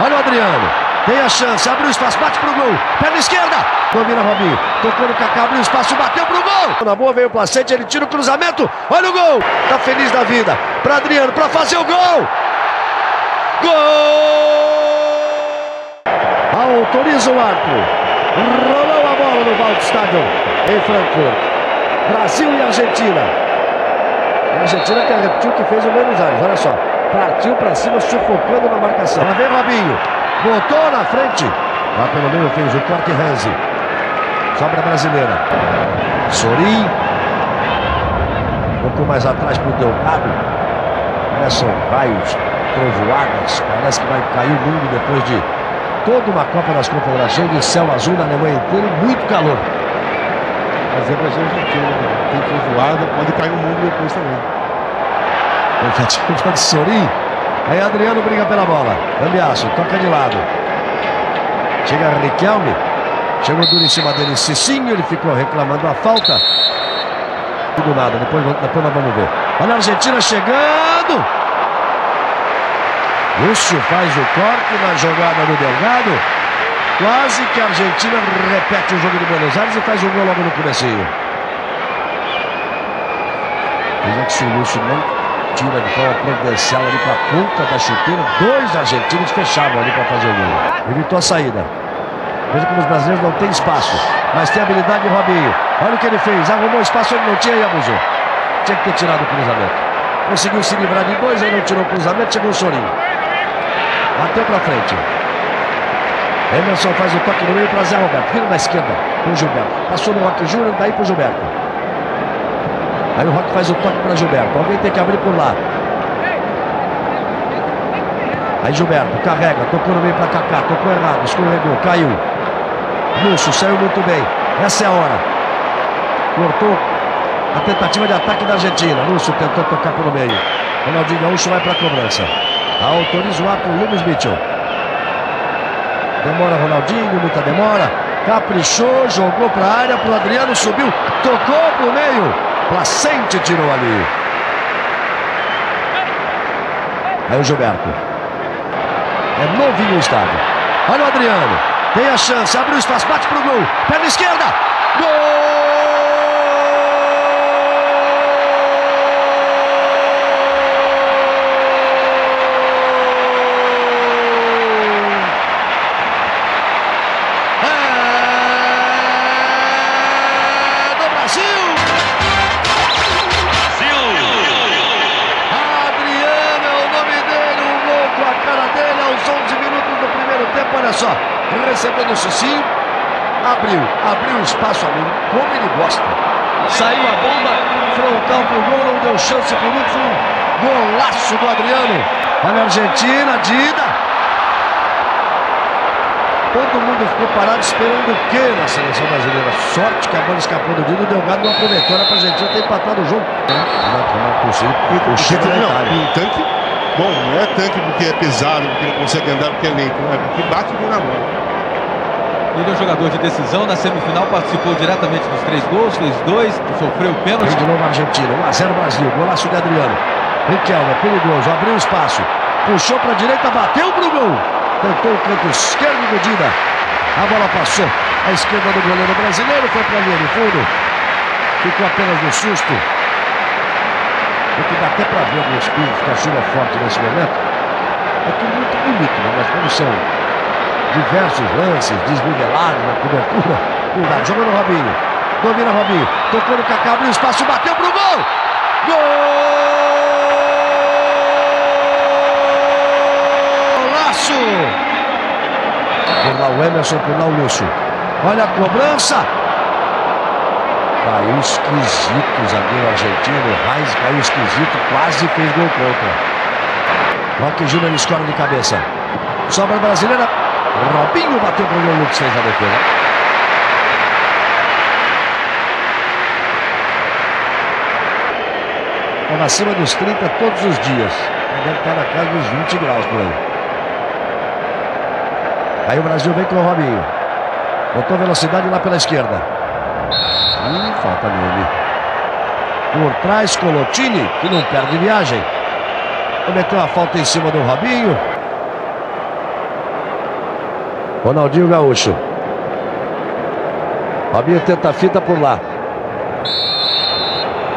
Olha o Adriano. Tem a chance, abriu espaço, bate pro gol. Perna esquerda. Domina Robinho. Tocou no Kaká, abriu espaço, bateu pro gol. Na boa veio o Placente, ele tira o cruzamento. Olha o gol. Tá feliz da vida. Pra Adriano, pra fazer o gol. Gol! Autoriza o árbitro. Rolou a bola no Waldstadion em Frankfurt. Brasil e Argentina. A Argentina que repetiu que fez o Buenos Aires. Olha só. Partiu pra cima, sufocando na marcação. Lá vem Robinho. Botou na frente. Lá pelo meio fez o corte Hansi. Sobra brasileira. Sorin. Um pouco mais atrás pro Delgado. Começam raios, trovoadas. Parece que vai cair o mundo depois de toda uma Copa das Confederações de céu azul na Alemanha inteira e muito calor. Mas é Brasil Argentina, tem trovoada, pode cair o mundo depois também. Tentativa de Sorin. Aí Adriano briga pela bola. Cambiaço, toca de lado. Chega Riquelme. Chegou duro em cima dele. Cicinho, ele ficou reclamando a falta. Tudo nada, depois nós vamos ver. Olha a Argentina chegando. Lúcio faz o corte na jogada do Delgado. Quase que a Argentina repete o jogo de Buenos Aires e faz o gol logo no comecinho. Veja que se o Lúcio não tira de forma providencial ali para a ponta da chuteira, dois argentinos fechavam ali para fazer o gol. Evitou a saída. Veja como os brasileiros não têm espaço, mas tem habilidade de Robinho. Olha o que ele fez, arrumou espaço, ele não tinha e abusou. Tinha que ter tirado o cruzamento. Conseguiu se livrar de dois, aí não tirou o cruzamento, chegou o Sorin. Bateu para frente. Emerson faz o toque no meio para Zé Roberto. Vira na esquerda com o Gilberto. Passou no Roque Júnior, daí para o Gilberto. Aí o Roque faz o toque para Gilberto. Alguém tem que abrir por lá. Aí Gilberto carrega, tocou no meio para Kaká, tocou errado, escorregou, caiu. Lúcio saiu muito bem. Essa é a hora. Cortou a tentativa de ataque da Argentina. Lúcio tentou tocar pelo meio. Ronaldinho Gaúcho vai para a cobrança. Autoriza o ato Lewis Mitchell. Demora Ronaldinho, muita demora. Caprichou, jogou para a área, para o Adriano, subiu, tocou para o meio. Placente tirou ali. Aí o Gilberto. É novinho o estádio. Olha o Adriano. Tem a chance, abriu espaço, bate pro gol. Perna esquerda. Gol! Olha só, recebeu no Cicinho, abriu espaço ali, como ele gosta. Saiu a bomba, frontal pro gol, não deu chance pro Lúcio. Golaço do Adriano. Olha a Argentina, Dida. Todo mundo ficou parado esperando o quê na seleção brasileira? Sorte que a bola escapou do Dida, o Delgado não aproveitou, era pra Argentina ter empatado o jogo. Não é possível. Um tanque. Bom, não é tanque porque é pesado, porque não consegue andar, porque é lento, não é porque bate bem na bola. Ele é um jogador de decisão, na semifinal participou diretamente dos 3 gols, fez 2, sofreu pênalti. De novo a Argentina, 1-0 Brasil, golaço de Adriano. Riquelme, perigoso, abriu espaço, puxou para a direita, bateu pro gol. Tentou o canto esquerdo do Dida. A bola passou à esquerda do goleiro brasileiro, foi para a linha de fundo. Ficou apenas no susto. O que dá até para ver no espírito que a chuva forte nesse momento. É tudo muito bonito, né? Mas como são diversos lances desnivelados na cobertura, não dá. Jogou no Robinho. Domina Robinho. Tocou no Kaká, abriu espaço, bateu pro gol! Golaço! Por lá o Emerson, por lá o Lúcio. Olha a cobrança! Caiu esquisito o zagueiro argentino, Reis caiu esquisito, quase fez gol contra. Roque Júnior escora de cabeça. Sobra brasileira. Robinho bateu pro gol, Lucas fez a defesa. Estava acima dos 30 todos os dias. Deve estar na casa dos 20 graus por aí. Aí o Brasil vem com o Robinho. Botou velocidade lá pela esquerda. Falta nele. Por trás, Colotini, que não perde viagem. Cometeu a falta em cima do Robinho. Ronaldinho Gaúcho. Robinho tenta a fita por lá.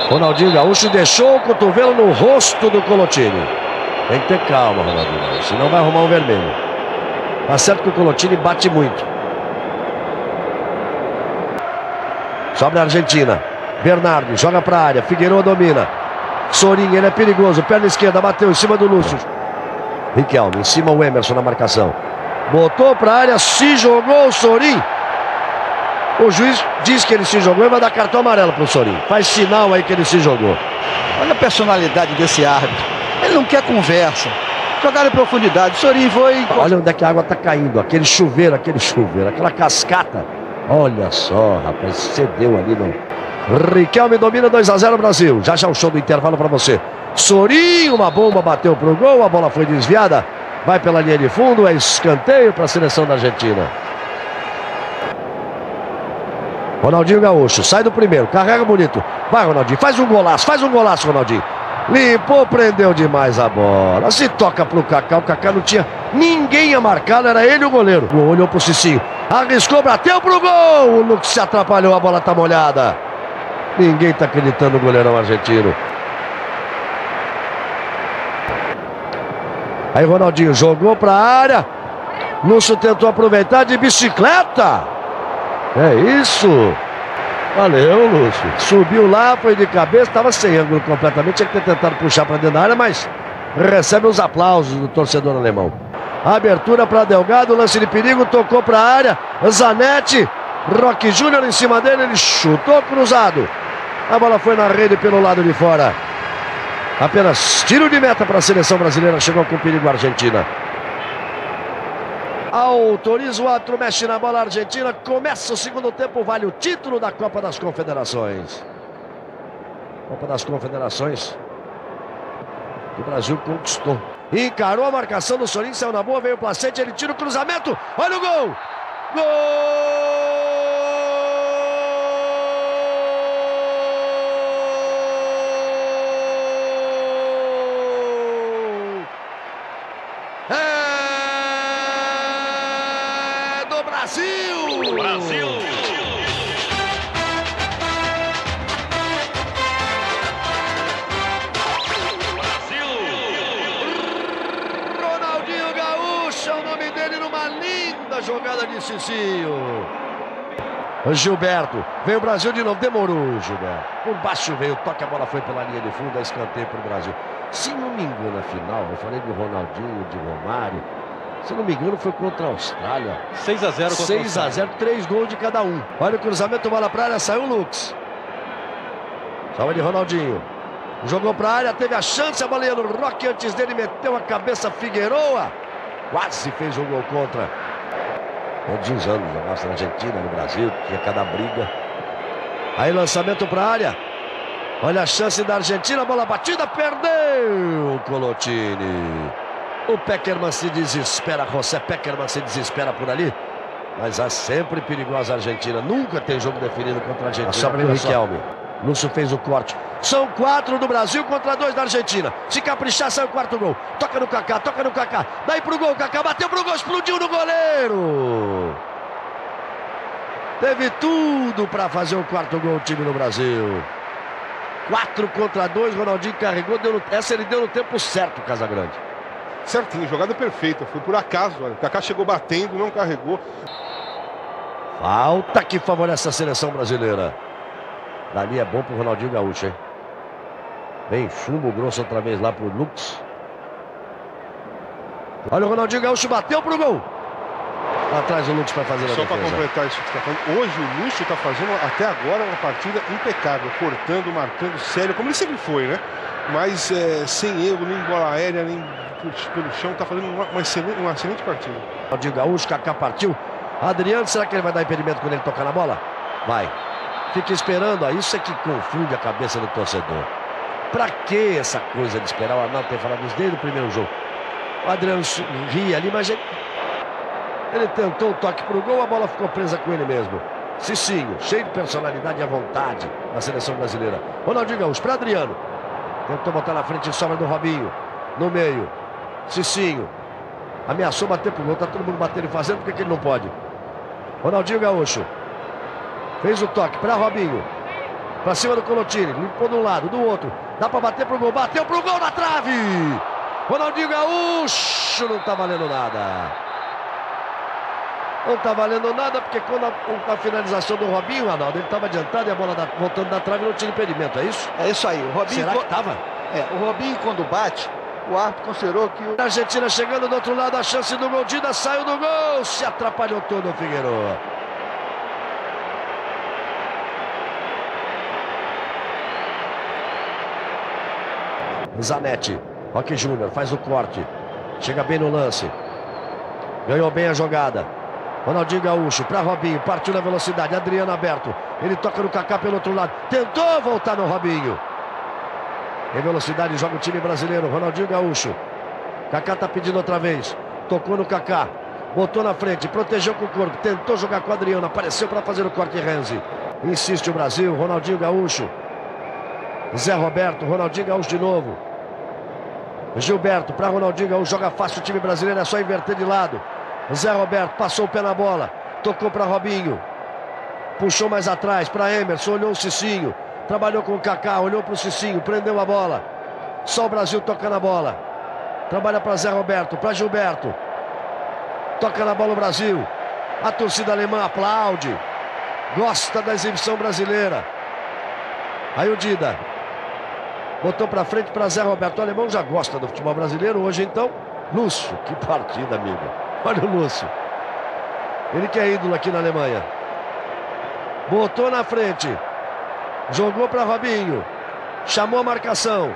Ronaldinho Gaúcho deixou o cotovelo no rosto do Colotini. Tem que ter calma, Ronaldinho Gaúcho, senão vai arrumar um vermelho. Tá certo que o Colotini bate muito. Sobe a Argentina. Bernardo joga pra área. Figueiredo domina. Sorin, ele é perigoso. Perna esquerda, bateu em cima do Lúcio. Riquelme, em cima o Emerson na marcação. Botou pra área, se jogou o Sorin. O juiz diz que ele se jogou e vai dar cartão amarelo pro Sorin. Faz sinal aí que ele se jogou. Olha a personalidade desse árbitro. Ele não quer conversa. Jogaram em profundidade. Sorin foi... Olha onde é que a água tá caindo. Aquele chuveiro, aquela cascata. Olha só, rapaz, cedeu ali no... Riquelme domina 2-0 Brasil. Já o show do intervalo para você. Sorin, uma bomba bateu pro gol, a bola foi desviada. Vai pela linha de fundo, é escanteio para a seleção da Argentina. Ronaldinho Gaúcho, sai do primeiro, carrega bonito. Vai, Ronaldinho, faz um golaço, Ronaldinho. Limpou, prendeu demais a bola. Se toca pro Kaká, o Kaká não tinha ninguém a marcar, era ele o goleiro. O olhou pro Cicinho, arriscou, bateu pro gol. O Lucas se atrapalhou, a bola tá molhada. Ninguém tá acreditando no goleirão argentino. Aí Ronaldinho jogou pra área. Lúcio tentou aproveitar de bicicleta. É isso. Valeu, Lúcio. Subiu lá, foi de cabeça, estava sem ângulo completamente. Tinha que ter tentado puxar para dentro da área, mas recebe os aplausos do torcedor alemão. Abertura para Delgado, lance de perigo, tocou para a área. Zanetti, Roque Júnior em cima dele, ele chutou cruzado. A bola foi na rede pelo lado de fora. Apenas tiro de meta para a seleção brasileira. Chegou com perigo a Argentina. Autoriza o árbitro, mexe na bola argentina. Começa o segundo tempo, vale o título da Copa das Confederações. Copa das Confederações que o Brasil conquistou. Encarou a marcação do Sorin, saiu na boa, veio o Placente, ele tira o cruzamento. Olha o gol! Gol! Brasil! Brasil! Brasil! Ronaldinho Gaúcho é o nome dele numa linda jogada de Cicinho. Gilberto, veio o Brasil de novo, demorou Gilberto. Por baixo veio, toque, a bola foi pela linha de fundo, escanteio para o Brasil. Se não me engano, na final, eu falei de Ronaldinho, de Romário. Se não me engano, foi contra a Austrália. 6-0 contra 6-0, 3 gols de cada um. Olha o cruzamento, bola pra área, saiu o Lux. Salva de Ronaldinho. Jogou pra área, teve a chance, a bola ia no Roque, antes dele meteu a cabeça Figueiredo. Quase fez um gol contra. Todos os anos, na Argentina, no Brasil, tinha cada briga. Aí lançamento pra área. Olha a chance da Argentina, bola batida, perdeu o Colotini. O Peckerman se desespera, José Peckerman se desespera por ali. Mas é sempre perigosa a Argentina. Nunca tem jogo definido contra a Argentina. Sobre o Riquelme. Lúcio fez o corte. São 4 do Brasil contra 2 da Argentina. Se caprichar, sai o quarto gol. Toca no Kaká, toca no Kaká. Daí pro gol, Kaká bateu pro gol, explodiu no goleiro. Teve tudo para fazer o quarto gol o time do Brasil. 4 contra 2, Ronaldinho carregou. Essa ele deu no tempo certo, Casagrande. Certinho, jogada perfeita. Foi por acaso, olha. O Kaká chegou batendo, não carregou. Falta que favorece a seleção brasileira. Dali é bom pro Ronaldinho Gaúcho, hein? Bem chumbo grosso outra vez lá pro Lux. Olha o Ronaldinho Gaúcho, bateu pro gol. Lá atrás o Lux para fazer a defesa. Só para completar isso que você está falando, hoje o Lúcio está fazendo até agora uma partida impecável, cortando, marcando, sério, como ele sempre foi, né? Mas sem erro, nem bola aérea, nem pelo chão, está fazendo uma excelente partida. Ronaldinho Gaúcho, Kaká partiu. Adriano, será que ele vai dar impedimento quando ele tocar na bola? Vai. Fica esperando, isso é que confunde a cabeça do torcedor. Pra que essa coisa de esperar? O Arnaldo tem falado isso desde o primeiro jogo. O Adriano ria ali, mas ele tentou o toque pro gol, a bola ficou presa com ele mesmo. Cicinho, cheio de personalidade e à vontade na seleção brasileira. Ronaldinho Gaúcho para Adriano. Tentou botar na frente, sobra do Robinho. No meio. Cicinho. Ameaçou bater pro gol. Tá todo mundo batendo e fazendo. Por que ele não pode? Ronaldinho Gaúcho. Fez o toque para Robinho. Para cima do Colotini. Limpou de um lado, do outro. Dá para bater pro gol. Bateu pro gol na trave. Ronaldinho Gaúcho. Não tá valendo nada. Não tá valendo nada porque quando a finalização do Robinho, Arnaldo, ele estava adiantado e a bola voltando da trave não tinha impedimento. É isso? É isso aí. O Robinho, será que tava? O Robinho quando bate, o árbitro considerou que A Argentina chegando do outro lado, a chance do gol. Dida saiu do gol. Se atrapalhou todo o Figueiredo. Zanetti, Roque Júnior faz o corte, chega bem no lance, ganhou bem a jogada. Ronaldinho Gaúcho para Robinho, partiu na velocidade, Adriano aberto, ele toca no Kaká pelo outro lado, tentou voltar no Robinho. Em velocidade joga o time brasileiro, Ronaldinho Gaúcho. Kaká tá pedindo outra vez, tocou no Kaká, botou na frente, protegeu com o corpo, tentou jogar com o Adriano, apareceu para fazer o corte Renzi. Insiste o Brasil, Ronaldinho Gaúcho. Zé Roberto, Ronaldinho Gaúcho de novo. Gilberto para Ronaldinho Gaúcho, joga fácil o time brasileiro, é só inverter de lado. Zé Roberto passou o pé na bola, tocou para Robinho. Puxou mais atrás para Emerson, olhou o Cicinho. Trabalhou com o Kaká, olhou para o Cicinho, prendeu a bola. Só o Brasil toca na bola. Trabalha para Zé Roberto, para Gilberto. Toca na bola o Brasil. A torcida alemã aplaude. Gosta da exibição brasileira. Aí o Dida botou para frente para Zé Roberto. O alemão já gosta do futebol brasileiro. Hoje então, Lúcio. Que partida, amigo. Olha o Lúcio. Ele que é ídolo aqui na Alemanha. Botou na frente. Jogou para Robinho. Chamou a marcação.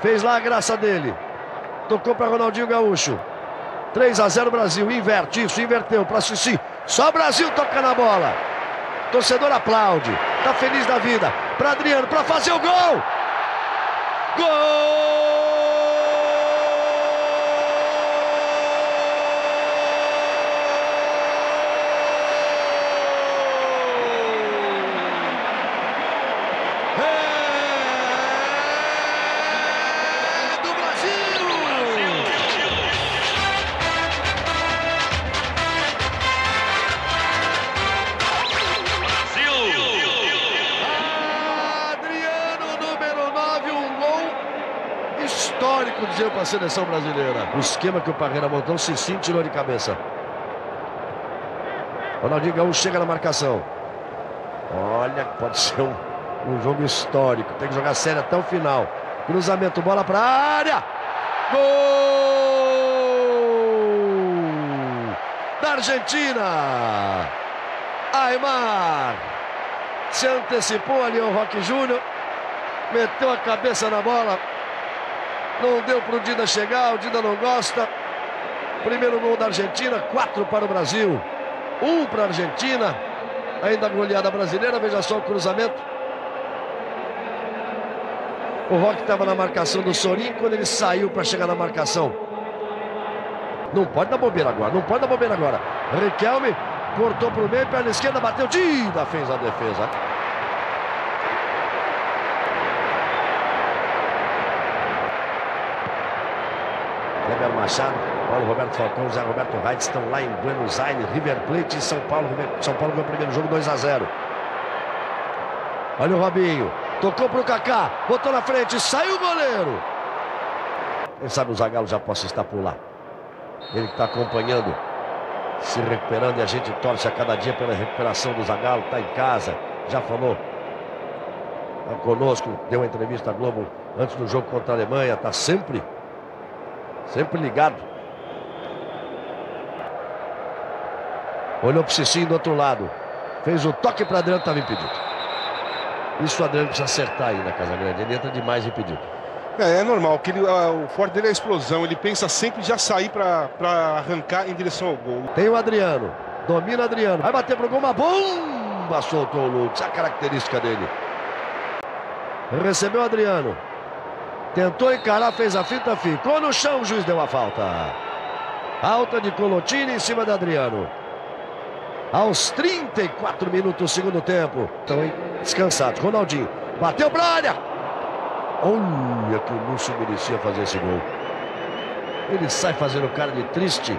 Fez lá a graça dele. Tocou para Ronaldinho Gaúcho. 3-0 Brasil. Inverte isso, inverteu para Cici. Só o Brasil toca na bola. Torcedor aplaude. Tá feliz da vida. Para Adriano, para fazer o gol. Gol! Histórico, dizer, para a seleção brasileira. O esquema que o Parreira montou, o Cicinho tirou de cabeça. Ronaldinho Gaúcho chega na marcação. Olha, pode ser um jogo histórico. Tem que jogar sério até o final. Cruzamento, bola para a área. Gol da Argentina. Aimar se antecipou ali ao Roque Júnior. Meteu a cabeça na bola. Não deu para o Dida chegar, o Dida não gosta. Primeiro gol da Argentina, 4 para o Brasil. 1 para a Argentina. Ainda goleada brasileira, veja só o cruzamento. O Roque estava na marcação do Sorin, quando ele saiu para chegar na marcação. Não pode dar bobeira agora, não pode dar bobeira agora. Riquelme cortou para o meio, perna esquerda, bateu, Dida fez a defesa. Kleber Machado, Paulo Roberto Falcão, Zé Roberto Reis estão lá em Buenos Aires, River Plate em São Paulo. São Paulo ganhou o primeiro jogo 2-0. Olha o Robinho, tocou para o Kaká, botou na frente, saiu o goleiro. Quem sabe o Zagallo já possa estar por lá. Ele que está acompanhando, se recuperando, e a gente torce a cada dia pela recuperação do Zagallo. Está em casa, já falou conosco, deu uma entrevista à Globo antes do jogo contra a Alemanha, está sempre ligado. Olhou para o Cicinho do outro lado. Fez o toque para Adriano, estava impedido. Isso o Adriano precisa acertar aí na Casa Grande. Ele entra demais impedido. É normal, que o forte dele é a explosão. Ele pensa sempre já sair para arrancar em direção ao gol. Tem o Adriano. Domina o Adriano. Vai bater pro gol, uma bomba. Soltou o Lutz. A característica dele. Recebeu o Adriano. Tentou encarar, fez a finta, ficou no chão, o juiz deu a falta. Alta de Colotini em cima de Adriano. Aos 34 minutos do segundo tempo. Estão descansados. Ronaldinho bateu para a área. Olha que o Lúcio merecia fazer esse gol. Ele sai fazendo cara de triste.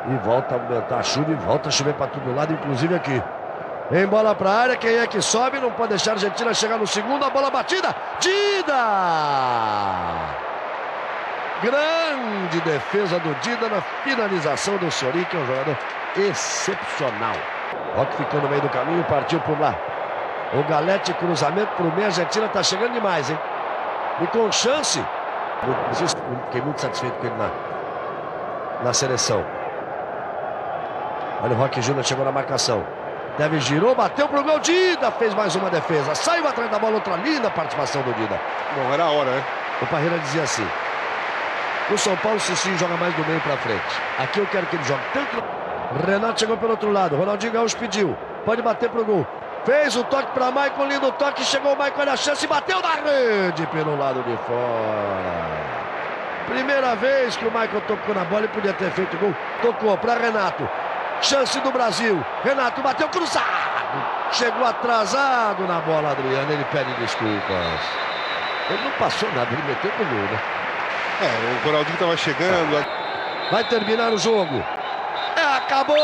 E volta a aumentar a chuva e volta a chover para todo lado, inclusive aqui. Em bola para a área, quem é que sobe? Não pode deixar a Argentina chegar no segundo. A bola batida. Dida! Grande defesa do Dida na finalização do Sorin, que é um jogador excepcional. Roque ficou no meio do caminho, partiu por lá. O Galete, cruzamento para o meio. A Argentina está chegando demais, hein? E com chance. Fiquei muito satisfeito com ele na seleção. Olha o Roque Júnior, chegou na marcação. Deve girou, bateu pro gol. Dida fez mais uma defesa. Saiu atrás da bola, outra linda participação do Dida. Bom, era a hora, né? O Parreira dizia assim: o São Paulo, se sim, joga mais do meio pra frente. Aqui eu quero que ele jogue tanto. Renato chegou pelo outro lado. Ronaldinho Gaúcho pediu. Pode bater pro gol. Fez o toque pra Maicon, lindo toque. Chegou o Maicon, olha a chance e bateu na rede pelo lado de fora. Primeira vez que o Maicon tocou na bola e podia ter feito gol. Tocou pra Renato. Chance do Brasil. Renato bateu cruzado. Chegou atrasado na bola, Adriano. Ele pede desculpas. Ele não passou nada, ele meteu pro gol, né? O Ronaldinho estava chegando. Vai terminar o jogo. Acabou!